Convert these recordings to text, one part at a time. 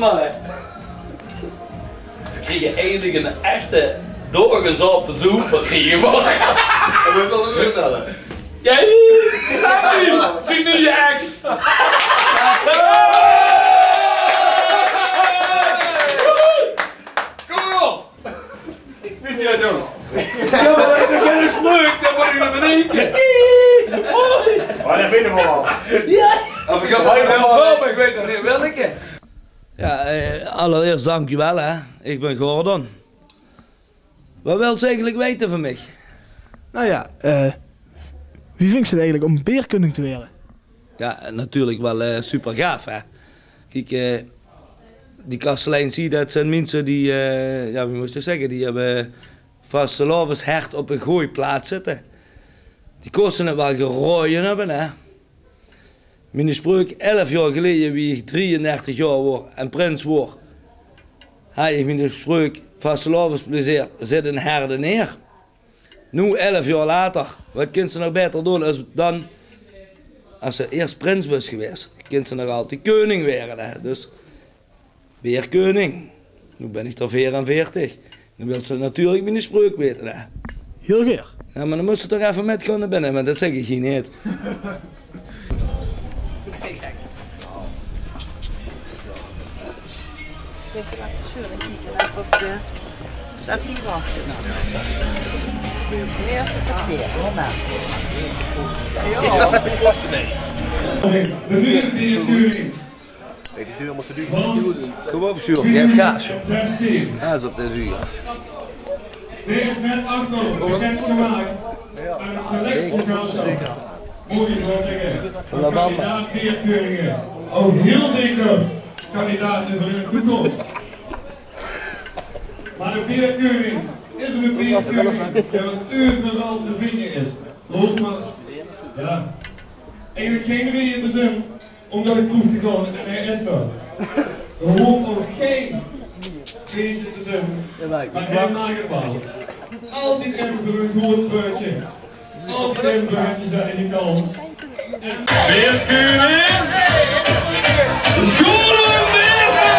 man, hè. We kregen eindelijk een echte doorgezopen zoep. Wat kregen we? En we hebben dat niet gedaan. Jij, Sammy, zie nu je ex. Kom op. Wist je dat doen? Ja, maar ik ben eens leuk, dan moet ik naar beneden. Hoi. Maar dat vinden we al. Ja. Of ik heb wel, maar ik weet nog niet welke. Ja, allereerst dankjewel hè. Ik ben Gordon. Wat wil ze eigenlijk weten van mij? Nou ja, wie vindt het eigenlijk om beerkundig te worden? Ja, natuurlijk wel super gaaf hè. Kijk, die kastelein zie dat zijn mensen die, ja wie moest je zeggen, die hebben vastelovens hert op een gooiplaats zitten. Die kosten het wel gerooien hebben hè. Mijn spreuk 11 jaar geleden wie ik 33 jaar word en prins word. Hij heeft mijn spreuk vastelovens plezier zit een herde neer. Nu 11 jaar later, wat kan ze nog beter doen als ze eerst prins was geweest. Kan ze nog altijd koning werden hè. Dus weer koning. Nu ben ik er 44. Nu wil ze natuurlijk mijn spreuk weten hè. Heel geer. Ja, maar dan moest je toch even met gaan naar binnen, maar dat zeg ik hier niet. Even laten zeuren, laten of de Safie wachten. Meer passeren, normaal. Ja. De vierde beerkuring. Nee, die duur moest ze duur. Kom op, Sjoerd, jij hebt gaas, joh. Ja, dat is op de zuur. Dit is met Arno, bekend gemaakt aan het selectiegezelschap. Moet je wel zeggen. Kandidaat beerkeuringen. Ook heel zeker kandidaten voor hun toekomst. Maar de beerkeuring is een beerkeuring die overal te vinden is. Geloof maar. Ja. Eigenlijk geen reden te zijn om naar de kroeg te gaan en hij is er. Er hoort ook geen deze te zijn, maar heel nagepaald. Altijd even voor een groot beurtje. Altijd even voor een zijn in de kant. Beerkeuring! Golden Beerkeuring!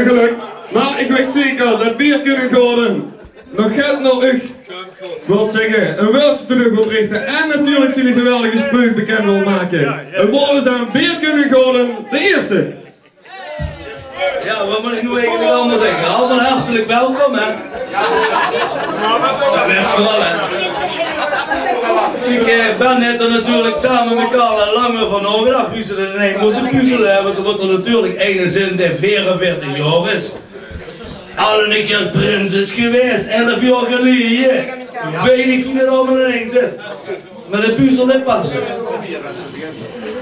Geluk, maar ik weet zeker dat beerkundig Gordon nog gaat naar u wil zeggen, een woordje terug wil richten en natuurlijk zijn geweldige spreuk bekend wil maken. En woorden zijn beerkundig Gordon de eerste. Ja, wat moet ik nu eigenlijk allemaal zeggen? Allemaal hartelijk welkom hè. Dat best wel hè. Ik ben net er natuurlijk samen met Karl langer van nagedacht wie ze er ineens moesten puzzelen hebben, want er wordt er natuurlijk een zin die 44 jaar is. Al een keer prins is geweest, 11 jaar geleden. Weet ik wie er allemaal ineens zit. Maar de puzzel niet passen.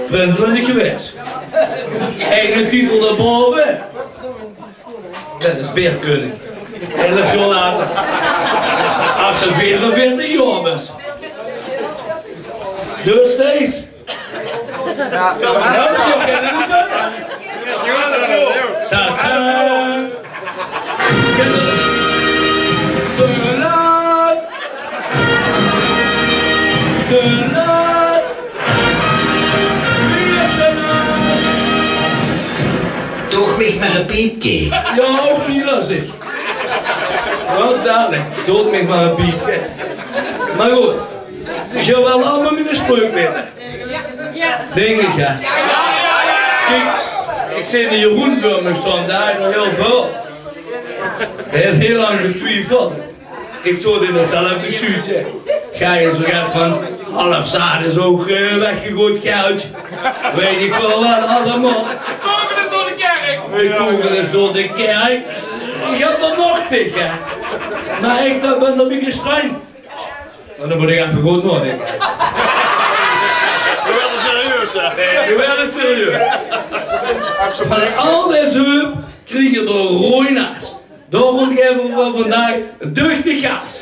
Prins ben ik geweest. Eigen titel daarboven. Dat is beerkundig. 11 jaar later. Als ze 44 jaar is. Dus steeds. Ja, zo kennen we het. Ta-ta. Te laat. Te laat. Weer te laat. mich maar een piepje. Ja, ook niet lastig. Nou, dadelijk. Dood mij maar een piepje. Maar goed. Ik ga wel allemaal met een spreuk binnen. Denk ik, ja. Kijk, ik zit in Jeroen voor me staan, daar nog heel veel. Hij heeft heel lang getwijfeld. Ik zat in hetzelfde schuurtje. Ga je zo gaat van half zaad is ook weggegooid goud. Weet ik veel wat allemaal. Kogel is door de kerk. Ik kogel is door de kerk. Ik heb er nog tegen. Maar ik ben er niet gestrengd. Maar dan moet ik even goed nadenken. We werden serieus, hè? Nee, nu werd het serieus. Van al deze hulp krijg je er rooi naast. Daarom geven we vandaag een duchtig gas.